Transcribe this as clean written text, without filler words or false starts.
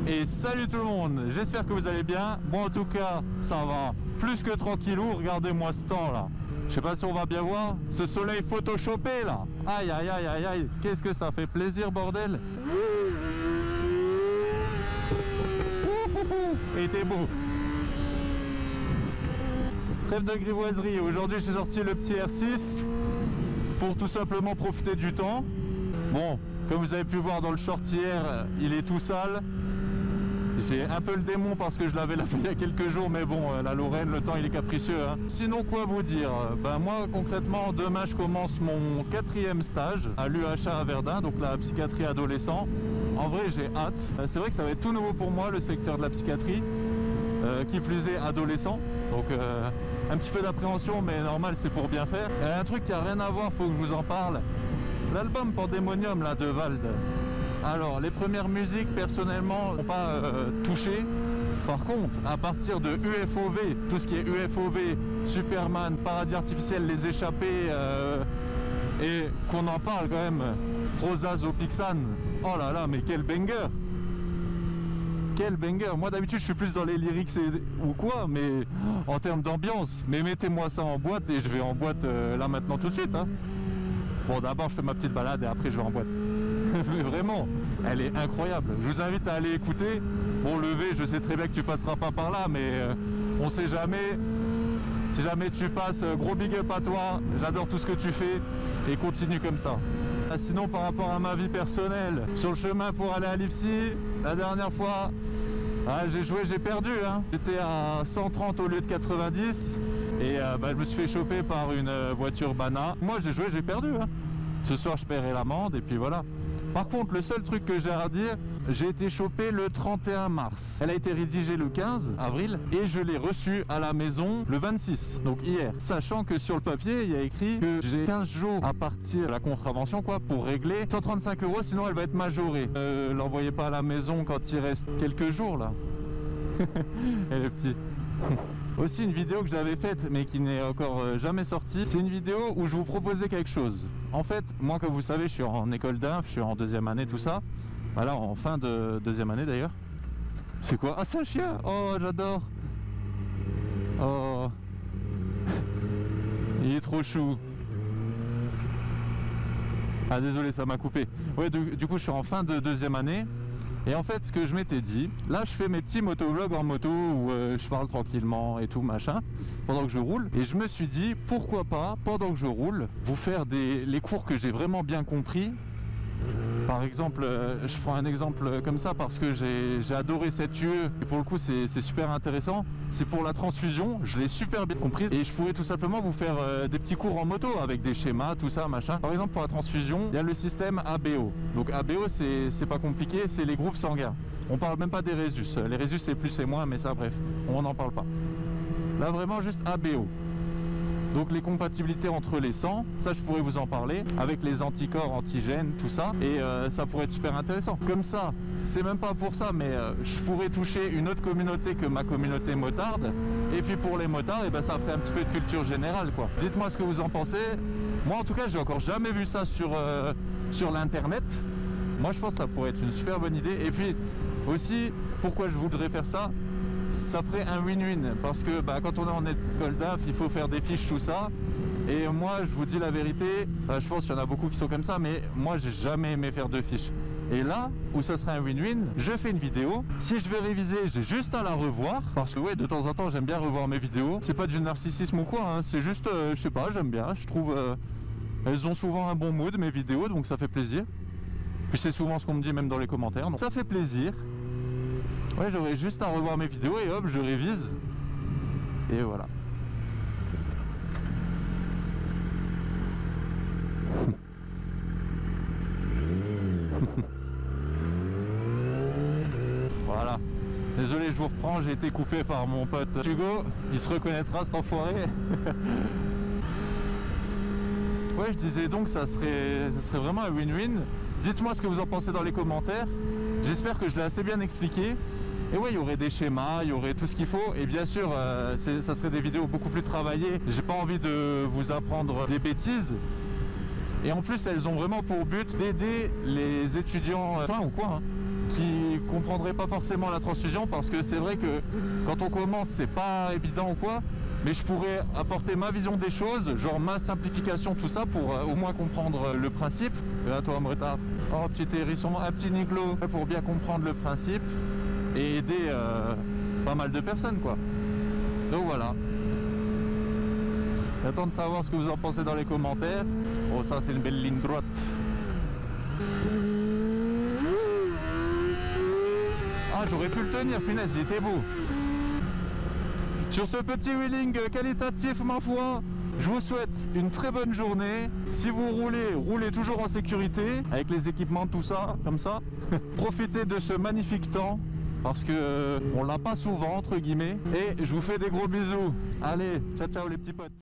Et salut tout le monde, j'espère que vous allez bien. Moi en tout cas, ça va plus que tranquillou. Regardez-moi ce temps là. Je sais pas si on va bien voir ce soleil photoshopé là. Aïe aïe aïe aïe aïe, qu'est-ce que ça fait plaisir bordel. Et t'es beau. Trêve de grivoiserie, aujourd'hui j'ai sorti le petit R6 pour tout simplement profiter du temps. Bon, comme vous avez pu voir dans le short hier, il est tout sale. J'ai un peu le démon parce que je l'avais lavé il y a quelques jours, mais bon, la Lorraine, le temps il est capricieux. Hein. Sinon, quoi vous dire? Ben moi, concrètement, demain je commence mon 4e stage à l'UHA à Verdun, donc la psychiatrie adolescent. En vrai, j'ai hâte. C'est vrai que ça va être tout nouveau pour moi, le secteur de la psychiatrie, qui plus est adolescent. Donc un petit peu d'appréhension, mais normal, c'est pour bien faire. Il y a un truc qui a rien à voir, faut que je vous en parle. L'album Pandemonium là de Vald. Alors les premières musiques personnellement n'ont pas touché. Par contre, à partir de UFOV, tout ce qui est UFOV, Superman, Paradis Artificiel, Les Échappés, et qu'on en parle quand même, Prozaz au Pixan, oh là là, mais quel banger! Quel banger! Moi d'habitude je suis plus dans les lyrics ou quoi, mais en termes d'ambiance, mais mettez-moi ça en boîte et je vais en boîte là maintenant tout de suite. Hein. Bon, d'abord je fais ma petite balade et après je vais en boîte. Mais vraiment, elle est incroyable. Je vous invite à aller écouter. Bon, levé, je sais très bien que tu passeras pas par là, mais on sait jamais. Si jamais tu passes, gros big up à toi. J'adore tout ce que tu fais et continue comme ça. Sinon, par rapport à ma vie personnelle, sur le chemin pour aller à l'IFSI, la dernière fois, j'ai joué, j'ai perdu. Hein. J'étais à 130 au lieu de 90 et je me suis fait choper par une voiture Bana. Moi, j'ai joué, j'ai perdu. Hein. Ce soir, je paierai l'amende et puis voilà. Par contre, le seul truc que j'ai à dire, j'ai été chopé le 31 mars. Elle a été rédigée le 15 avril et je l'ai reçue à la maison le 26, donc hier. Sachant que sur le papier, il y a écrit que j'ai 15 jours à partir de la contravention quoi, pour régler 135 €, sinon elle va être majorée. L'envoyez pas à la maison quand il reste quelques jours là. Et le petit. Aussi une vidéo que j'avais faite mais qui n'est encore jamais sortie, c'est une vidéo où je vous proposais quelque chose. En fait, moi comme vous savez, je suis en école d'inf, je suis en 2e année, tout ça. Voilà, en fin de 2e année d'ailleurs. C'est quoi? Ah, c'est un chien! Oh, j'adore! Oh! Il est trop chou! Ah désolé, ça m'a coupé. Ouais, du coup je suis en fin de 2e année. Et en fait, ce que je m'étais dit, là je fais mes petits motovlogs en moto où je parle tranquillement et tout machin, pendant que je roule. Et je me suis dit, pourquoi pas, pendant que je roule, vous faire les cours que j'ai vraiment bien compris. Par exemple, je prends un exemple comme ça parce que j'ai adoré cette UE et pour le coup c'est super intéressant. C'est pour la transfusion, je l'ai super bien comprise et je pourrais tout simplement vous faire des petits cours en moto avec des schémas, tout ça, machin. Par exemple pour la transfusion, il y a le système ABO. Donc ABO c'est pas compliqué, c'est les groupes sanguins. On parle même pas des résus. Les résus c'est plus et moins, mais ça bref, on n'en parle pas. Là vraiment juste ABO. Donc les compatibilités entre les sangs, ça je pourrais vous en parler, avec les anticorps, antigènes, tout ça, et ça pourrait être super intéressant. Comme ça, c'est même pas pour ça, mais je pourrais toucher une autre communauté que ma communauté motarde, et puis pour les motards, et ben, ça ferait un petit peu de culture générale, quoi. Dites-moi ce que vous en pensez. Moi en tout cas, j'ai encore jamais vu ça sur l'internet. Moi je pense que ça pourrait être une super bonne idée, et puis aussi, pourquoi je voudrais faire ça? Ça ferait un win-win parce que quand on est en école d'inf, il faut faire des fiches, tout ça. Et moi, je vous dis la vérité, je pense qu'il y en a beaucoup qui sont comme ça, mais moi, j'ai jamais aimé faire de fiches. Et là, où ça serait un win-win, je fais une vidéo. Si je vais réviser, j'ai juste à la revoir. Parce que ouais, de temps en temps, j'aime bien revoir mes vidéos. C'est pas du narcissisme ou quoi, hein. C'est juste, je sais pas, j'aime bien. Je trouve, elles ont souvent un bon mood, mes vidéos, donc ça fait plaisir. Puis c'est souvent ce qu'on me dit même dans les commentaires, donc ça fait plaisir. Ouais, j'aurais juste à revoir mes vidéos et hop, je révise. Et voilà. Voilà. Désolé, je vous reprends, j'ai été coupé par mon pote Hugo. Il se reconnaîtra cet enfoiré. Ouais, je disais donc ça serait vraiment un win-win. Dites-moi ce que vous en pensez dans les commentaires. J'espère que je l'ai assez bien expliqué. Et ouais, il y aurait des schémas, il y aurait tout ce qu'il faut. Et bien sûr, ça serait des vidéos beaucoup plus travaillées. J'ai pas envie de vous apprendre des bêtises. Et en plus, elles ont vraiment pour but d'aider les étudiants, ou quoi, hein, qui comprendrait pas forcément la transfusion, parce que c'est vrai que quand on commence, c'est pas évident ou quoi, mais je pourrais apporter ma vision des choses, genre ma simplification, tout ça, pour au moins comprendre le principe. Et là, toi, en retard. Oh, petit hérisson, un petit niglo, pour bien comprendre le principe et aider pas mal de personnes, quoi. Donc voilà. J'attends de savoir ce que vous en pensez dans les commentaires. Oh, ça, c'est une belle ligne droite. Ah, j'aurais pu le tenir, punaise, il était beau. Sur ce petit wheeling qualitatif, ma foi, je vous souhaite une très bonne journée. Si vous roulez, roulez toujours en sécurité, avec les équipements, tout ça, comme ça. Profitez de ce magnifique temps, parce que on l'a pas souvent, entre guillemets. Et je vous fais des gros bisous. Allez, ciao ciao les petits potes.